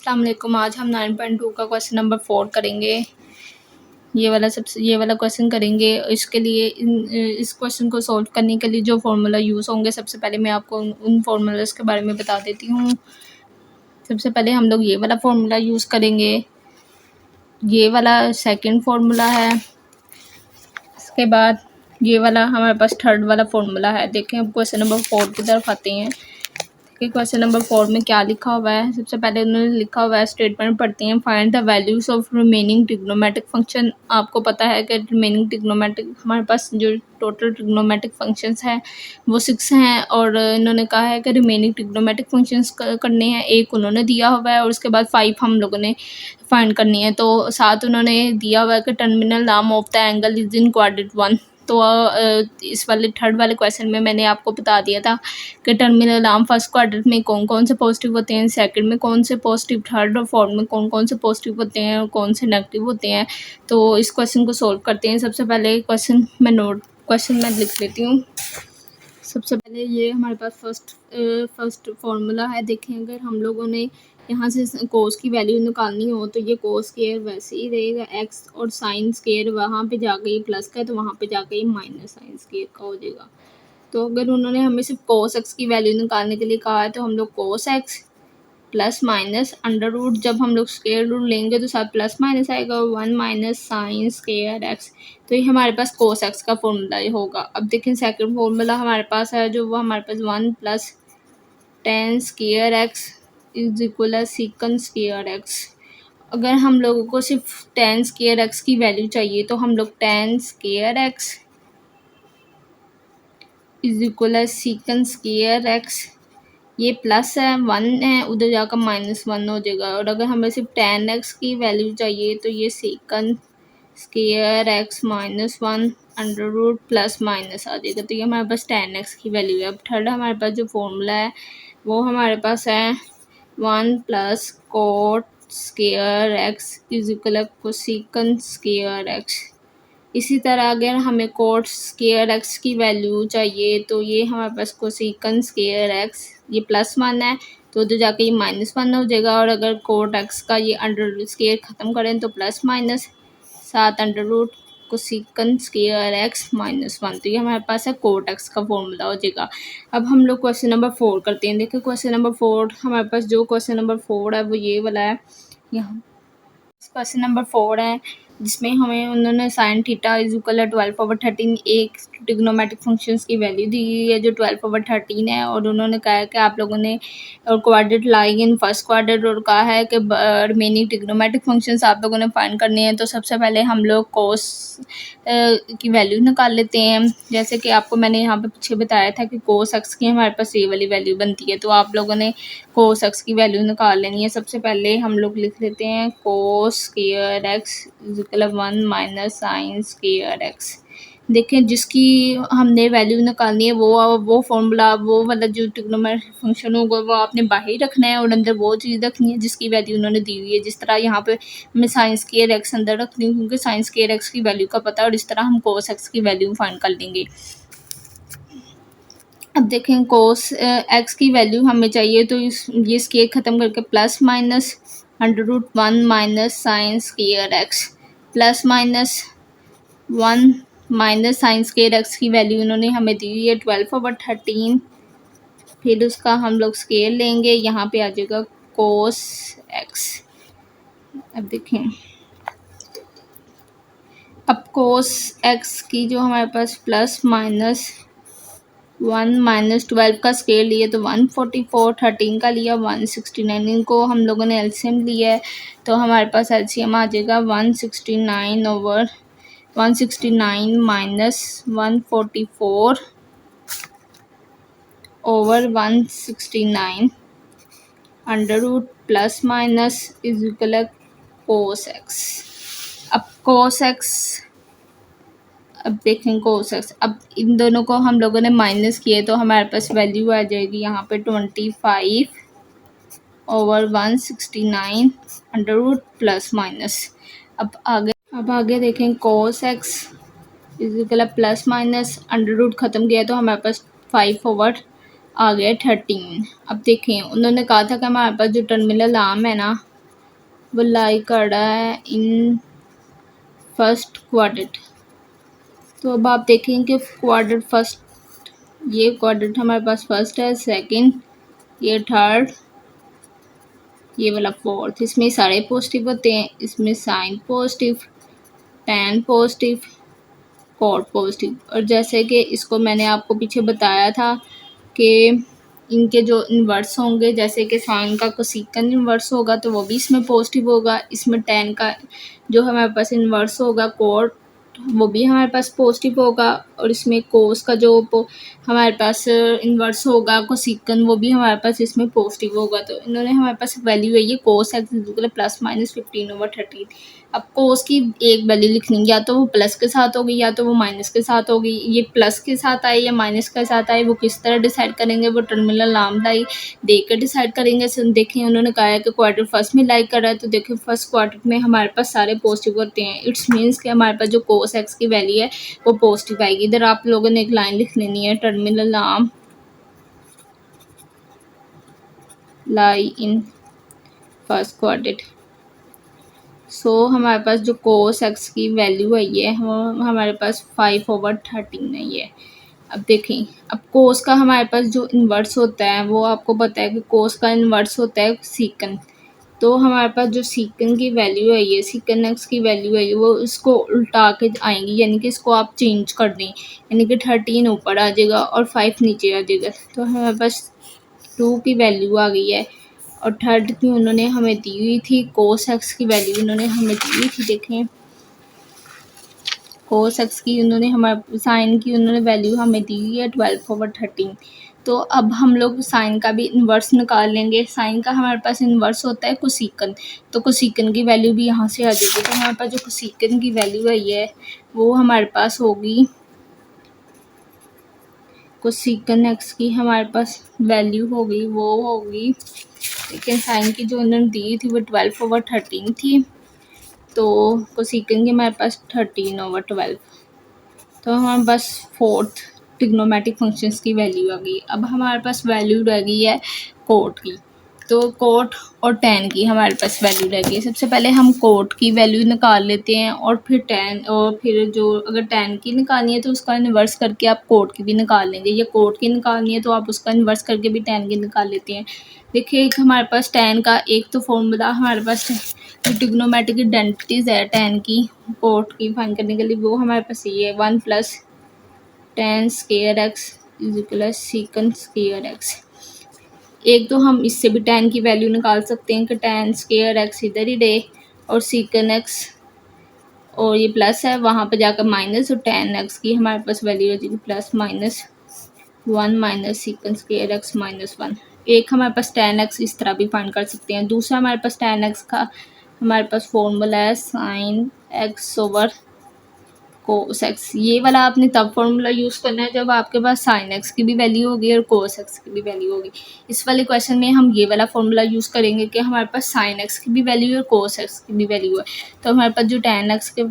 अस्सलाम वालेकुम। आज हम 9.2 का क्वेश्चन नंबर 4 करेंगे। ये वाला क्वेश्चन करेंगे। इसके लिए इस क्वेश्चन को सॉल्व करने के लिए जो फार्मूला यूज़ होंगे, सबसे पहले मैं आपको उन फार्मूलाज के बारे में बता देती हूँ। सबसे पहले हम लोग ये वाला फार्मूला यूज़ करेंगे। ये वाला सेकंड फार्मूला है। इसके बाद ये वाला हमारे पास थर्ड वाला फार्मूला है। देखें, अब क्वेश्चन नंबर 4 की तरफ आते हैं कि क्वेश्चन नंबर 4 में क्या लिखा हुआ है। सबसे पहले उन्होंने लिखा हुआ है, स्टेटमेंट पढ़ते हैं। Find the values of remaining trigonometric function. आपको पता है कि रिमेनिंग ट्रिग्नोमेट्रिक, हमारे पास जो टोटल ट्रिग्नोमेट्रिक फंक्शंस हैं वो 6 हैं, और इन्होंने कहा है कि रिमेनिंग ट्रिग्नोमेट्रिक फंक्शंस करने हैं। एक उन्होंने दिया हुआ है और उसके बाद 5 हम लोगों ने फाइंड करनी है। तो साथ उन्होंने दिया हुआ है कि terminal arm of the angle is in quadrant 1। तो इस वाले थर्ड वाले क्वेश्चन में मैंने आपको बता दिया था कि टर्मिनल आर्म फर्स्ट क्वाड्रेंट में कौन कौन से पॉजिटिव होते हैं, सेकंड में कौन से पॉजिटिव, थर्ड और फोर्थ में कौन कौन से पॉजिटिव होते हैं और कौन से नेगेटिव होते हैं। तो इस क्वेश्चन को सॉल्व करते हैं। सबसे पहले क्वेश्चन मैं लिख लेती हूँ। सबसे पहले ये हमारे पास फर्स्ट फार्मूला है। देखें, अगर हम लोगों ने यहाँ से कोस की वैल्यू निकालनी हो तो ये कोस स्क्वायर वैसे ही रहेगा एक्स, और साइन स्क्वायर वहाँ पे जाके ये प्लस का है तो वहाँ पे जाके ये माइनस साइन स्क्वायर का हो जाएगा। तो अगर उन्होंने हमें सिर्फ कोस एक्स की वैल्यू निकालने के लिए कहा है तो हम लोग cos x plus minus under root, जब हम लोग स्क्वायर रूट लेंगे तो साथ प्लस माइनस आएगा, 1 माइनस साइन स्क्वायर एक्स। तो ये हमारे पास कोस एक्स का फॉर्मूला होगा। अब देखें, सेकंड फॉर्मूला हमारे पास है जो वो हमारे पास 1 plus tan square X is equal secant square X. अगर हम लोगों को सिर्फ टेन स्क्वायर एक्स की वैल्यू चाहिए तो हम लोग tan square X is equal secant square X, ये प्लस है 1 है, उधर जाकर -1 हो जाएगा। और अगर हमें सिर्फ टेन एक्स की वैल्यू चाहिए तो ये secant square X -1 under root plus minus आ जाएगा। तो ये हमारे पास टेन एक्स की वैल्यू है। अब थर्ड हमारे पास जो फॉर्मूला है वो हमारे पास है 1 plus cot square X is equal cosecant square X. इसी तरह अगर हमें कोट स्क्वायर एक्स की वैल्यू चाहिए तो ये हमारे पास कोसेकन स्क्वायर एक्स, ये +1 है तो उधर जाके ये -1 हो जाएगा। और अगर कोट एक्स का ये अंडर स्क्वायर ख़त्म करें तो plus minus 7 under root cosecant square X -1। तो ये हमारे पास है कोट एक्स का फॉर्मूला हो जाएगा। अब हम लोग क्वेश्चन नंबर 4 करते हैं। देखिए, क्वेश्चन नंबर 4 हमारे पास जो क्वेश्चन नंबर 4 है वो ये वाला है। यहाँ क्वेश्चन नंबर 4 है जिसमें हमें उन्होंने साइन थीटा इज इक्वल 12/13 एक ट्रिग्नोमेट्रिक फंक्शंस की वैल्यू दी गई है जो 12/13 है, और उन्होंने कहा है कि आप लोगों ने quadrant lying in first quadrant, और कहा है कि रिमेनिंग ट्रिग्नोमेट्रिक फंक्शंस आप लोगों ने फाइंड करने हैं। तो सबसे पहले हम लोग कोस की वैल्यू निकाल लेते हैं। जैसे कि आपको मैंने यहाँ पे पीछे बताया था कि कोस एक्स की हमारे पास ये वाली वैल्यू बनती है, तो आप लोगों ने कोस एक्स की वैल्यू निकाल लेनी है। सबसे पहले हम लोग लिख लेते हैं cos square X is equal 1 minus sine square x. देखें, जिसकी हमने वैल्यू निकालनी है वो फॉर्मूला, वो वाला जो ट्रिग्नोमेट्रिक फंक्शन होगा वो आपने बाहर रखना है और अंदर वो चीज़ रखनी है जिसकी वैल्यू उन्होंने दी हुई है। जिस तरह यहाँ पे मैं साइन स्क्वायर एक्स अंदर रखती हूँ क्योंकि साइन स्क्वायर एक्स की वैल्यू का पता है, और इस तरह हम कोस एक्स की वैल्यू फाइंड कर लेंगे। अब देखें, कोस एक्स की वैल्यू हमें चाहिए तो ये स्क्वायर ख़त्म करके plus minus under root 1 minus sine square x plus -1 minus sine square x की वैल्यू उन्होंने हमें दी हुई है 12/13। फिर उसका हम लोग स्क्वायर लेंगे, यहाँ पे आ जाएगा कोस एक्स। अब देखें, अब कोस एक्स की जो हमारे पास +(1 माइनस 12 का स्क्वायर लिया तो 144, 13 का लिया 169, इनको हम लोगों ने एलसीएम लिया है तो हमारे पास एलसीएम आ जाएगा 169 minus 144 over 169 under root plus minus is equal cos x. अब कोस एक्स, अब देखें कोस एक्स, अब इन दोनों को हम लोगों ने माइनस किए तो हमारे पास वैल्यू आ जाएगी यहाँ पे 25 over 169 under root plus minus. अब आगे देखें, cos x is equal plus minus under root ख़त्म किया तो हमारे पास 5 ओवर आ गया 13। अब देखें, उन्होंने कहा था कि हमारे पास जो टर्मिनल आर्म है ना वो लाई कर रहा है इन फर्स्ट क्वाड्रेंट। तो अब आप देखेंगे क्वाड्रेंट फर्स्ट, ये क्वाड्रेंट हमारे पास फर्स्ट है, सेकंड, ये थर्ड, ये वाला फोर्थ। इसमें सारे पॉजिटिव होते हैं, इसमें sine positive, tan positive, cot positive. और जैसे कि इसको मैंने आपको पीछे बताया था कि इनके जो इन्वर्स होंगे, जैसे कि साइन का कोसेकंड इन्वर्स होगा तो वो भी इसमें पॉजिटिव होगा, इसमें tan का जो हमारे पास इन्वर्स होगा कॉट, वो भी हमारे पास पॉजिटिव होगा, और इसमें कोस का जो हमारे पास इन्वर्स होगा कोसेकंड, वो भी हमारे पास इसमें पॉजिटिव होगा। तो इन्होंने हमारे पास वैल्यू है ये cos x equal plus minus 15/13। अब कोस की एक वैल्यू लिखनी, या तो वो प्लस के साथ होगी या तो वो माइनस के साथ होगी। ये प्लस के साथ आए या माइनस के साथ आए वो किस तरह डिसाइड करेंगे, वो टर्मिनल लामडा ही देख कर डिसाइड करेंगे। देखें उन्होंने कहा है कि क्वार्टर फर्स्ट में लाइक कर रहा है, तो देखिए फर्स्ट क्वार्टर में हमारे पास सारे पॉजिटिव होते हैं। इट्स मीन्स कि हमारे पास जो कोस एक्स की वैल्यू है वो पॉजिटिव आएगी। इधर आप लोगों ने एक लाइन लिख लेनी है, टर्मिनल लाम लाई इन फर्स्ट क्वाड्रेंट। सो हमारे पास जो कोस एक्स की वैल्यू है ये हमारे पास 5/13 है ये। अब देखें, अब कोस का हमारे पास जो इन्वर्स होता है वो आपको पता है कि कोस का इन्वर्स होता है सीकन। तो हमारे पास जो सीकन की वैल्यू है ये सीकन एक्स की वैल्यू है वो इसको उल्टा के आएंगी, यानी कि इसको आप चेंज कर दें, यानी कि 13 ऊपर आ जाएगा और 5 नीचे आ जाएगा। तो हमारे पास 2 की वैल्यू आ गई है। और थर्ड की उन्होंने हमें दी हुई थी कोस एक्स की वैल्यू उन्होंने हमें दी हुई थी। देखें कोस एक्स की उन्होंने हमारे साइन की उन्होंने वैल्यू हमें दी हुई है 12/13। तो अब हम लोग साइन का भी इन्वर्स निकाल लेंगे। साइन का हमारे पास इन्वर्स होता है कोसेकन, तो कोसेकन की वैल्यू भी यहाँ से आ जाएगी। तो हमारे पास जो कोसेकन की वैल्यू है ये वो हमारे पास होगी, कोसेकन एक्स की हमारे पास वैल्यू होगी वो होगी, लेकिन साइन की जो उन्होंने दी थी वो 12/13 थी, तो कोसेकन की हमारे पास 13/12। तो हमारे पास फोर्थ ट्रिग्नोमेट्रिक फंक्शंस की वैल्यू आ गई। अब हमारे पास वैल्यू रह गई है कोट की। तो कोट और tan की हमारे पास वैल्यू रह गई है। सबसे पहले हम कोट की वैल्यू निकाल लेते हैं और फिर tan, और फिर जो अगर tan की निकालनी है तो उसका इन्वर्स करके आप कोट की भी निकाल लेंगे, या कोट की निकालनी है तो आप उसका इन्वर्स करके भी tan की निकाल लेते हैं। देखिए एक हमारे पास tan का एक तो फॉर्मूला हमारे पास ट्रिग्नोमेट्रिक आइडेंटिटीज है tan की कोट की फाइंड करने के लिए, वो हमारे पास ये है 1 + tan square X is equal secant square X. एक तो हम इससे भी tan की वैल्यू निकाल सकते हैं कि tan स्क्वायर एक्स इधर ही रहे और सीकन एक्स, और ये प्लस है वहाँ पे जाकर माइनस, और tan एक्स की हमारे पास वैल्यू हो जाएगी +(-1 - सीकन स्क्वायर एक्स -1)। एक हमारे पास tan एक्स इस तरह भी फाइंड कर सकते हैं। दूसरा हमारे पास tan एक्स का हमारे पास फॉर्मूला है sin x/cos x। ये वाला आपने तब फॉर्मूला यूज़ करना है जब आपके पास sin x की भी वैल्यू होगी और cos x की भी वैल्यू होगी। इस वाले क्वेश्चन में हम ये वाला फॉर्मूला यूज़ करेंगे कि हमारे पास sin x की भी वैल्यू है और cos x की भी वैल्यू है। तो हमारे पास जो tan x के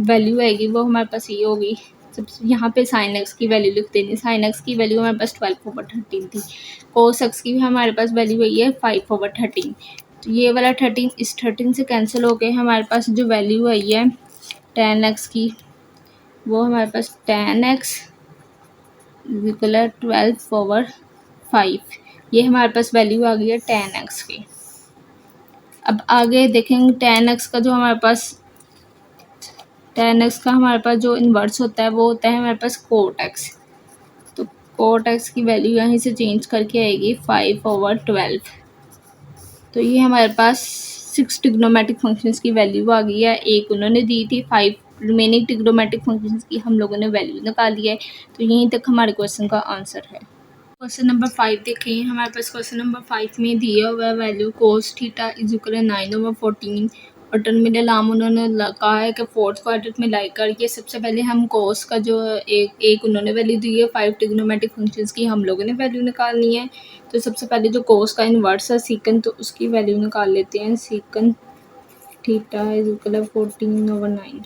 वैल्यू आएगी वो हमारे पास ये होगी, यहाँ पे sin x की वैल्यू लिख देनी। sin x की वैल्यू हमारे पास 12/13 थी। cos x की भी हमारे पास वैल्यू आई है 5/13। तो ये वाला 13 इस 13 से कैंसिल हो गए। हमारे पास जो वैल्यू आई है tan x की वो हमारे पास tan x इक्वल 12/5। ये हमारे पास वैल्यू आ गई है tan x की। अब आगे देखेंगे tan x का जो हमारे पास tan x का हमारे पास जो इन्वर्स होता है वो होता है हमारे पास cot x। तो cot x की वैल्यू यहाँ से चेंज करके आएगी 5/12। तो ये हमारे पास 6 ट्रिग्नोमेट्रिक फंक्शंस की वैल्यू आ गई है। एक उन्होंने दी थी, 5 रिमेनिंग ट्रिग्नोमेट्रिक फंक्शंस की हम लोगों ने वैल्यू निकाली है। तो यहीं तक हमारे क्वेश्चन का आंसर है। क्वेश्चन नंबर 5 देखें, हमारे पास क्वेश्चन नंबर 5 में दिया हुआ है value cos theta is equal 9/14 और टर्मिनल आर्म उन्होंने कहा है कि फोर्थ क्वाड्रेंट में लाई करके। सबसे पहले हम cos का जो एक उन्होंने वैल्यू दी है 5 ट्रिग्नोमेट्रिक फंक्शंस की हम लोगों ने वैल्यू निकालनी है। तो सबसे पहले जो cos का इन्वर्स है सीकन, तो उसकी वैल्यू निकाल लेते हैं। सीकन थीटा इज इक्वल 14/9।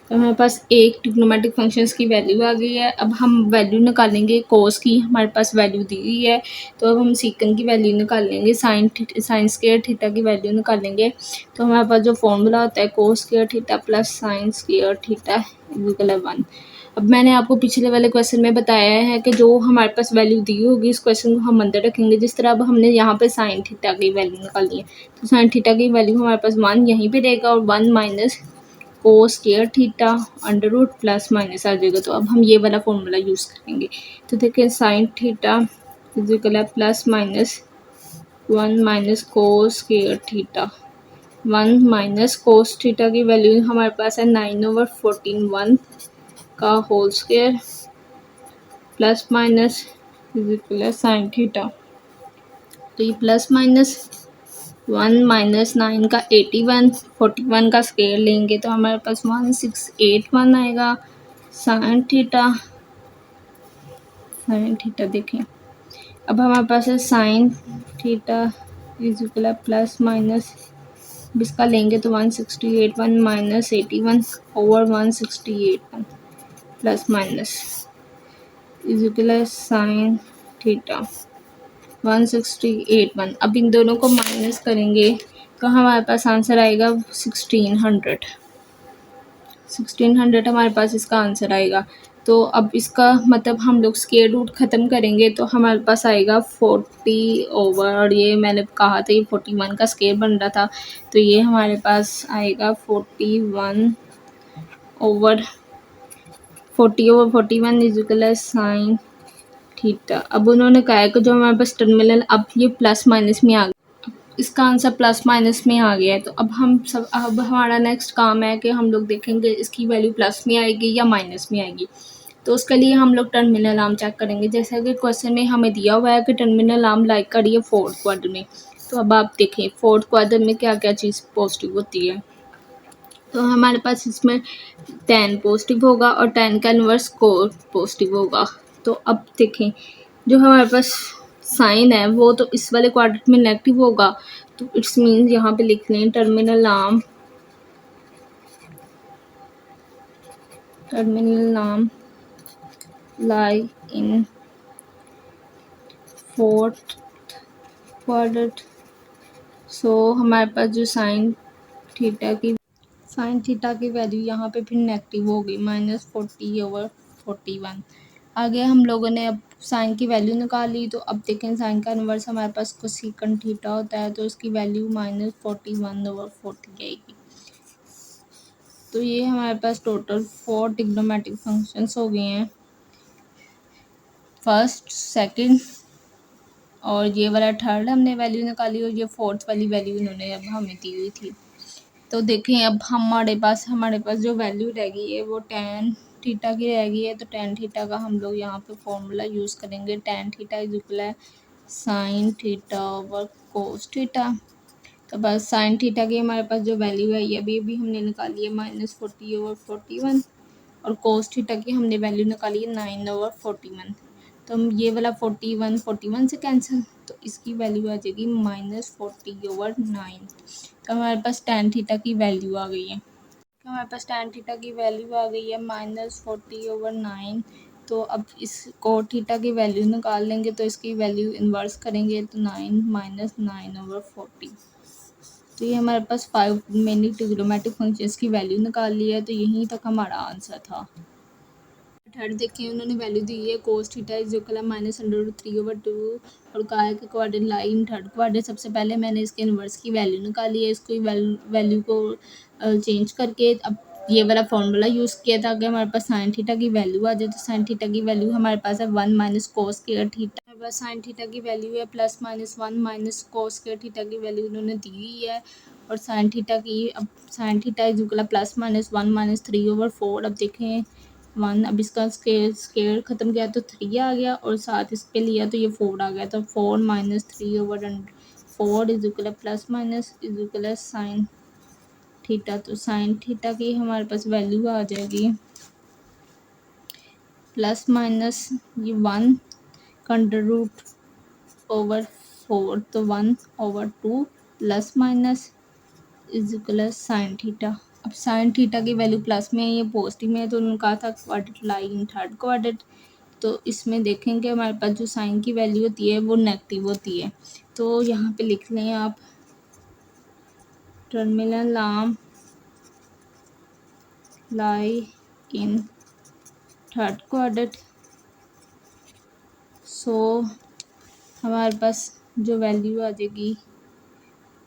तो हमारे पास एक ट्रिग्नोमेट्रिक फंक्शंस की वैल्यू आ गई है। अब हम वैल्यू निकालेंगे कोस की, हमारे पास वैल्यू दी हुई है। तो अब हम सीकन की वैल्यू निकाल लेंगे, साइन स्क्वायर थीटा की वैल्यू निकालेंगे। तो हमारे पास जो फॉर्मूला होता है कोस square theta plus sine square theta equal 1। अब मैंने आपको पिछले वाले क्वेश्चन में बताया है कि जो हमारे पास वैल्यू दी होगी इस क्वेश्चन को हम अंदर रखेंगे। जिस तरह अब हमने यहाँ पे साइन थीटा की वैल्यू निकाली है, तो साइन थीटा की वैल्यू हमारे पास 1 यहीं पे रहेगा और 1 minus cos square theta under root plus minus आ जाएगा। तो अब हम ये वाला फॉर्मूला यूज़ करेंगे। तो देखिए sine theta equal plus minus 1 minus cos square theta. 1 minus cos theta की वैल्यू हमारे पास है 9/14 1 का whole square plus minus equal sine theta. तो ये प्लस माइनस 1 माइनस 9 का 81 41 का स्क्वायर लेंगे तो हमारे पास 1681 आएगा। साइन थीटा देखें, अब हमारे पास है sine theta equal plus minus, इसका लेंगे तो 1681 minus 81 over 1681 plus minus equal sine theta 1681। अब इन दोनों को माइनस करेंगे तो हमारे पास आंसर आएगा 1600 हमारे पास इसका आंसर आएगा। तो अब इसका मतलब हम लोग स्क्वायर रूट ख़त्म करेंगे तो हमारे पास आएगा 40 ओवर, और ये मैंने कहा था ये 41 का स्क्वायर बन रहा था, तो ये हमारे पास आएगा 40/41 इक्वल साइन थीटा। अब उन्होंने कहा है कि जो हमारे पास टर्मिनल, अब ये प्लस माइनस में आ गया, इसका आंसर प्लस माइनस में आ गया है। तो अब हमारा नेक्स्ट काम है कि हम लोग देखेंगे इसकी वैल्यू प्लस में आएगी या माइनस में आएगी। तो उसके लिए हम लोग टर्मिनल आर्म चेक करेंगे। जैसा कि क्वेश्चन में हमें दिया हुआ है कि टर्मिनल आर्म लाइक करिए फोर्थ क्वाड्रेंट में। तो अब आप देखें फोर्थ क्वाड्रेंट में क्या क्या चीज़ पॉजिटिव होती है। तो हमारे पास इसमें 10 पॉजिटिव होगा और 10 का इन्वर्स पॉजिटिव होगा। तो अब देखें जो हमारे पास साइन है वो तो इस वाले क्वाड्रेंट में नेगेटिव होगा, तो इट्स मीन्स यहाँ पे लिख लें terminal arm lie in fourth quadrant. So हमारे पास जो साइन थीटा की वैल्यू यहाँ पे फिर नेगेटिव होगी -40/41। आगे हम लोगों ने अब साइन की वैल्यू निकाली। तो अब देखें साइन का इन्वर्स हमारे पास कोसेकंड थीटा होता है, तो उसकी वैल्यू -41/40 आएगी। तो ये हमारे पास टोटल 4 ट्रिग्नोमेट्रिक फंक्शंस हो गए हैं, फर्स्ट सेकंड और ये वाला थर्ड हमने वैल्यू निकाली और ये फोर्थ वाली वैल्यू इन्होंने अब हमें दी हुई थी। तो देखें अब हमारे पास जो वैल्यू रह गई है वो tan थीटा की रह गई है। तो tan थीटा का हम लोग यहाँ पे फॉर्मूला यूज़ करेंगे। tan थीटा इक्वल है sine theta over cos theta. तो बस साइन थीटा की हमारे पास जो वैल्यू है ये अभी हमने निकाली है -40/41, और कोस थीटा की हमने वैल्यू निकाली है 9/41। तो हम ये वाला 41 से कैंसिल, तो इसकी वैल्यू आ जाएगी -40/9। तो हमारे पास tan थीटा की वैल्यू आ गई है। तो हमारे पास tan थीटा की वैल्यू आ गई है -40/9। तो अब इस कोट थीटा की वैल्यू निकाल लेंगे, तो इसकी वैल्यू इन्वर्स करेंगे तो 9 - 9/40। तो ये हमारे पास 5 मेनली ट्रिग्नोमेट्रिक फंक्शंस की वैल्यू निकाल ली है। तो यहीं तक हमारा आंसर था। थर्ड देखिए उन्होंने वैल्यू दी है कोस थीटा इज इक्वल -√3/2 और कहा है कि क्वाड्रेंट लाइन थर्ड क्वाड्रेंट। सबसे पहले मैंने इसके इन्वर्स की वैल्यू निकाली है, इसको वैल्यू को चेंज करके अब ये वाला फॉर्मूला यूज़ किया था कि हमारे पास साइन थीटा की वैल्यू आ जाए। तो साइन थीटा की वैल्यू हमारे पास है 1 माइनस कोस स्क्वायर थीटा। हमारे पास साइन थीटा की वैल्यू है +-1 माइनस कोस स्क्वायर थीटा की वैल्यू उन्होंने दी हुई है। और sign theta is equal +-1 minus 3/4। अब देखें 1, अब इसका स्केयर ख़त्म किया तो 3 आ गया और साथ इस पे लिया तो ये 4 आ गया। तो 4 - 3/4 is equal plus minus is equal sine theta. तो साइन थीटा की हमारे पास वैल्यू आ जाएगी प्लस माइनस ये 1 √4, तो 1/2 plus minus is equal sine theta. अब साइन थीटा की वैल्यू प्लस में है, ये पॉजिटिव में है, तो उन्होंने कहा था quadrant lie in third quadrant. तो इसमें देखेंगे हमारे पास जो साइन की वैल्यू होती है वो नेगेटिव होती है। तो यहाँ पे लिख लें आप terminal arm lie in third quadrant. So हमारे पास जो वैल्यू आ जाएगी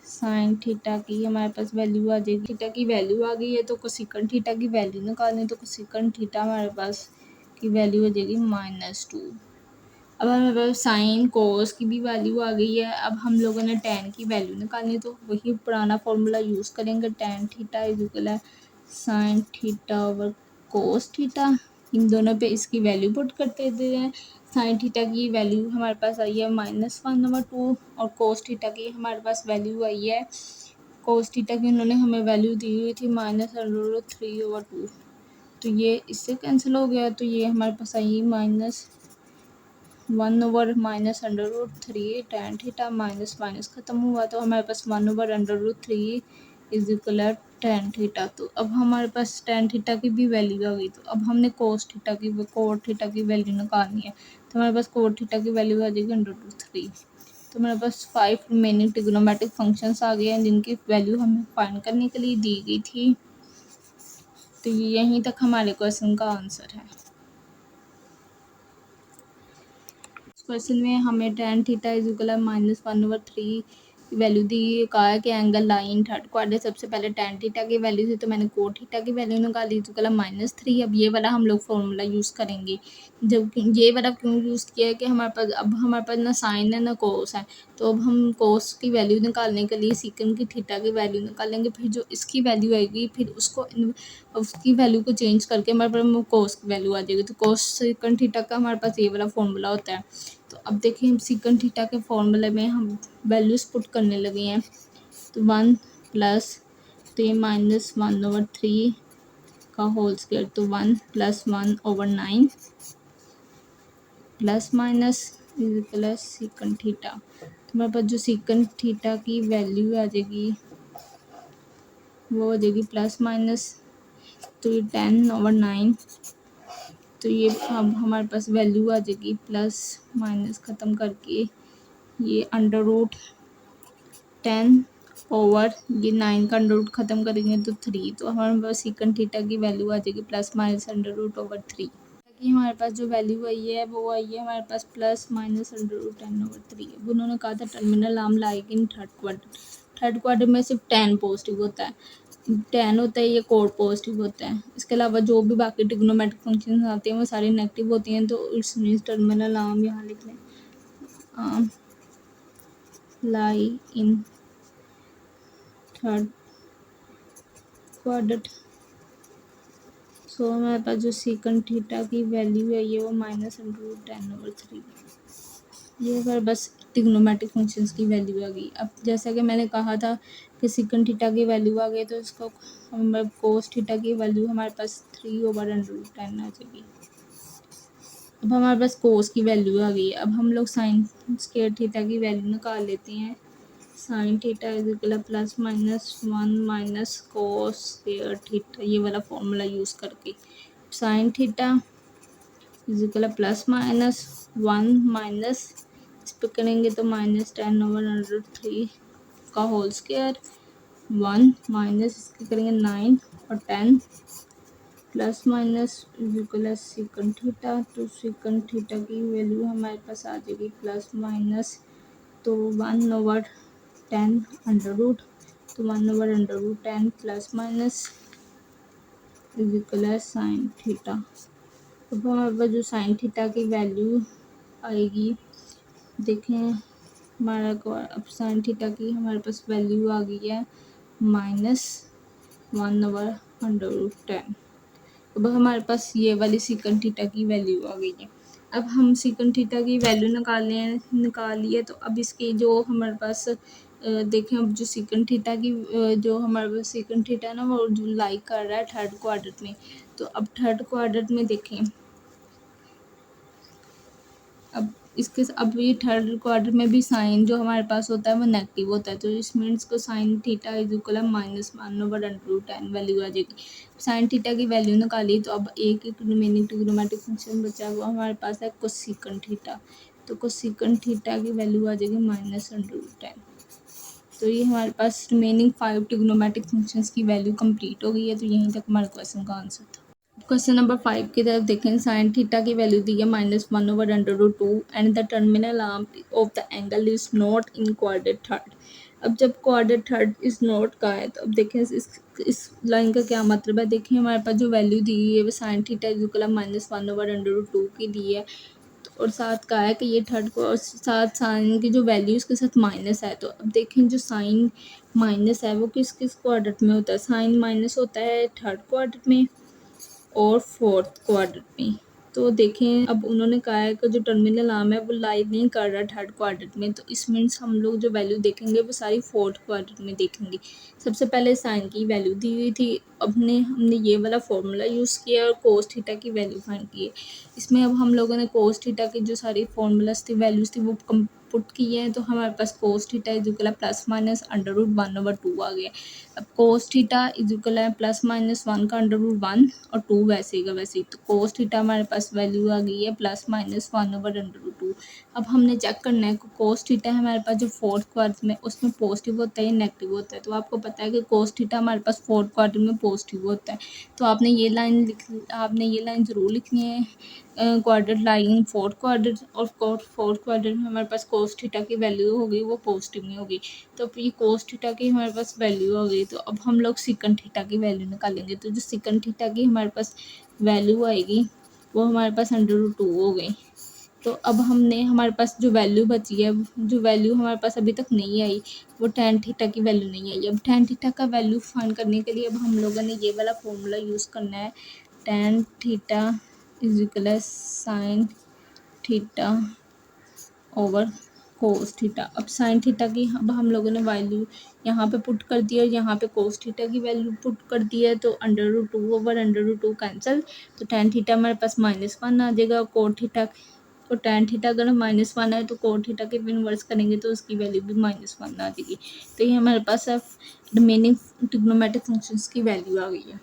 साइन थीटा की, हमारे पास वैल्यू आ जाएगी, थीटा की वैल्यू आ गई है तो कोसेकंड थीटा की वैल्यू निकालनी, तो कोसेकंड थीटा हमारे पास की वैल्यू हो जाएगी -2। अब हमारे पास साइन कोस की भी वैल्यू आ गई है। अब हम लोगों ने टेन की वैल्यू निकालनी है, तो वही पुराना फॉर्मूला यूज़ करेंगे। टेन थीटा इज इक्वल है sine theta over cos theta. इन दोनों पे इसकी वैल्यू पुट करते हैं। साइन थीटा की वैल्यू हमारे पास आई है -1/2 और कोस थीटा की हमारे पास वैल्यू आई है, कोस थीटा की उन्होंने हमें वैल्यू दी हुई थी -√3/2। तो ये इससे कैंसिल हो गया, तो ये हमारे पास आई -1/√3 टेन थीटा, माइनस माइनस ख़त्म हुआ तो हमारे पास 1/√3 इज इक्वल है टेन थीटा। तो अब हमारे पास टेन थीटा की भी वैल्यू आ गई। तो अब हमने कोस थीटा की कोट थीटा की वैल्यू निकालनी है, तो हमारे पास कोट थीटा की वैल्यू आ जाएगी √3। तो हमारे पास 5 रिमेनिंग ट्रिग्नोमेट्रिक फंक्शंस आ गए हैं जिनकी वैल्यू हमें फाइंड करने के लिए दी गई थी। तो यहीं तक हमारे क्वेश्चन का आंसर है। क्वेश्चन में हमें टेन थीटा इज इक्वल -1/3 की वैल्यू दी, कहा है कि एंगल लाइन थर्ड क्वाड्रेंट। सबसे पहले टेन थीटा की वैल्यू थी, तो मैंने कोट थीटा की वैल्यू निकाली, इक्वल -3। अब ये वाला हम लोग फॉर्मूला यूज़ करेंगे। जब ये वाला क्यों यूज़ किया है कि हमारे पास ना साइन है ना कोस है, तो अब हम कोस की वैल्यू निकालने के लिए सीकन की थीटा की वैल्यू निकालेंगे। फिर जो इसकी वैल्यू आएगी फिर उसकी वैल्यू को चेंज करके हमारे पास कोस की वैल्यू आ जाएगी। तो कोस सीकन थीटा का हमारे पास ये वाला फॉर्मूला होता है। तो अब देखिए हम सीकन थीटा के फॉर्मूले में हम वैल्यूज़ पुट करने लगे हैं। तो 1 प्लस, तो ये -1/3 का होल स्क्वायर, तो 1 + 1/9 प्लस माइनस प्लस सीकन थीटा। तो हमारे पास जो सीकन थीटा की वैल्यू आ जाएगी वो हो जाएगी प्लस माइनस, तो ये 10/9। तो ये अब हमारे पास वैल्यू आ जाएगी प्लस माइनस ख़त्म करके ये √10 ये 9 का अंडर ख़त्म करेंगे तो 3। तो हमारे पास सीकन थीटा की वैल्यू आ जाएगी प्लस माइनस √3। कि हमारे पास जो वैल्यू आई है वो आई है हमारे पास प्लस माइनस √10/3। अब उन्होंने कहा था terminal arm like in third quadrant. Third quadrant में सिर्फ 10 पॉजिटिव होता है, 10 होता है, ये कोड पॉजिटिव होता है। इसके अलावा जो भी बाकी ट्रिग्नोमेट्रिक फंक्शन आते हैं वो सारी नेगेटिव होती हैं। तो इट्स मीन्स टर्मिनल आर्म यहाँ लिख लें, arm lie in third quadrant. So हमारे पास जो सीकन थीटा की वैल्यू है ये वो -√10/3। ये अगर बस ट्रिग्नोमेट्रिक फंक्शंस की वैल्यू आ गई। अब जैसा कि मैंने कहा था कि सीकन थीटा की वैल्यू आ गई, तो इसको हम कोस थीटा की वैल्यू हमारे पास 3/√10 आ जाएगी। अब हमारे पास कोस की वैल्यू आ गई है। अब हम लोग साइन स्क्वायर थीटा की वैल्यू निकाल लेते हैं। Sign theta is equal +-1 - cos square theta, ये वाला फॉर्मूला यूज़ करके sign theta is equal +-1 minus इस पर करेंगे तो -10/√3 का होल स्क्वायर, 1 माइनस इसके करेंगे 9 और 10 plus minus is equal secant theta. तो सीकन थीटा की वैल्यू हमारे पास आ जाएगी प्लस माइनस, तो 1/10 अंडर रूट, तो 1/10 plus minus is equal sine theta. अब हमारे पास जो साइन थीटा की वैल्यू आएगी, देखें हमारा को अब साइन थीटा की हमारे पास वैल्यू आ गई है -1/10। अब हमारे पास ये वाली सीकन थीटा की वैल्यू आ गई है। अब हम सीकन थीटा की वैल्यू निकाल लिए, तो अब इसकी जो हमारे पास देखें अब जो सीकन थीटा की जो हमारे पास सीकन थीटा है ना वो जो लाइक कर रहा है थर्ड क्वाड्रेंट में। तो अब थर्ड क्वाड्रेंट में देखें, अब अब ये थर्ड क्वाड्रेंट में भी साइन जो हमारे पास होता है वो नेगेटिव होता है, तो इस मीन्स को sine theta is equal -1/√10 value आ जाएगी। साइन थीटा की वैल्यू निकाली, तो अब एक रिमेनिंग ट्रिग्नोमेट्रिक फंक्शन बचा हुआ हमारे पास है कोसेकंड थीटा, तो कोसेकंड थीटा की वैल्यू आ जाएगी -√10। तो ये हमारे पास रिमेनिंग 5 ट्रिग्नोमेट्रिक फंक्शंस की वैल्यू कंप्लीट हो गई है। तो यहीं तक हमारे क्वेश्चन का आंसर था। क्वेश्चन नंबर 5 की तरफ देखें। साइन थीटा की वैल्यू दी है -1/√2 and the terminal arm of the angle is not in quadrant third. अब जब क्वाड्रेंट थर्ड इज नॉट का है, तो अब देखें इस लाइन का क्या मतलब है। देखिए हमारे पास जो वैल्यू दी है वो साइन थीटा इज इक्वल -1/√2 की दी है, और साथ का है कि ये थर्ड को, और साथ साइन की जो वैल्यू उसके साथ माइनस है। तो अब देखें जो साइन माइनस है वो किस किस क्वाड्रेंट में होता है। साइन माइनस होता है थर्ड क्वाड्रेंट में और फोर्थ क्वाड्रेंट में। तो देखें अब उन्होंने कहा है कि जो टर्मिनल आर्म है वो लाई नहीं कर रहा थर्ड क्वाड्रेंट में, तो इस मीन्स हम लोग जो वैल्यू देखेंगे वो सारी फोर्थ क्वाड्रेंट में देखेंगे। सबसे पहले साइन की वैल्यू दी हुई थी, हमने ये वाला फॉर्मूला यूज़ किया और कोस थीटा की वैल्यू फाइंड की है। इसमें अब हम लोगों ने कोस थीटा की जो सारी फॉर्मूलाज थी, वैल्यूज़ थी, वो पुट की है, तो हमारे पास कोस थीटा इज इक्वल ±√1/2 आ गया। अब कोस थीटा इज इक्वल है ±1 का √1 और 2 वैसे का वैसे ही, तो कोस थीटा हमारे पास वैल्यू आ गई है ±1/√2। अब हमने चेक करना है कि कोस थीटा हमारे पास जो फोर्थ क्वाड्रेंट में उसमें पॉजिटिव होता है या नेगेटिव होता है। तो आपको पता है कि कोस थीटा हमारे पास फोर्थ क्वाड्रेंट में पॉजिटिव होता है, तो आपने ये लाइन ज़रूर लिखनी है। क्वाड्रेंट लाइन फोर्थ क्वाड्रेंट, और फोर्थ क्वाड्रेंट में हमारे पास कोस थीटा की वैल्यू होगी वो पॉजिटिव में होगी, तो ये कोस थीटा की हमारे पास वैल्यू हो गई। तो अब हम लोग सेकंड थीटा की वैल्यू निकालेंगे, तो जो सेकंड थीटा की हमारे पास वैल्यू आएगी वो हमारे पास √2 हो गई। तो अब हमारे पास जो वैल्यू बची है, जो वैल्यू हमारे पास अभी तक नहीं आई, वो tan थीटा की वैल्यू नहीं आई। अब tan थीटा का वैल्यू फाइंड करने के लिए अब हम लोगों ने ये वाला फॉर्मूला यूज़ करना है, tan theta is equal sine theta over cos theta. अब साइन थीटा की अब हम लोगों ने वैल्यू यहाँ पे पुट कर दी है, और यहाँ पे कोस थीटा की वैल्यू पुट कर दी है, तो √2/√2 कैंसिल, तो tan थीटा हमारे पास -1 आ जाएगा। कोट थीटा तो tan थीटा अगर -1 है तो कोट थीटा के इन्वर्स करेंगे तो उसकी वैल्यू भी -1 आ जाएगी। तो ये हमारे पास अब रिमेनिंग ट्रिग्नोमेट्रिक फंक्शंस की वैल्यू आ गई है।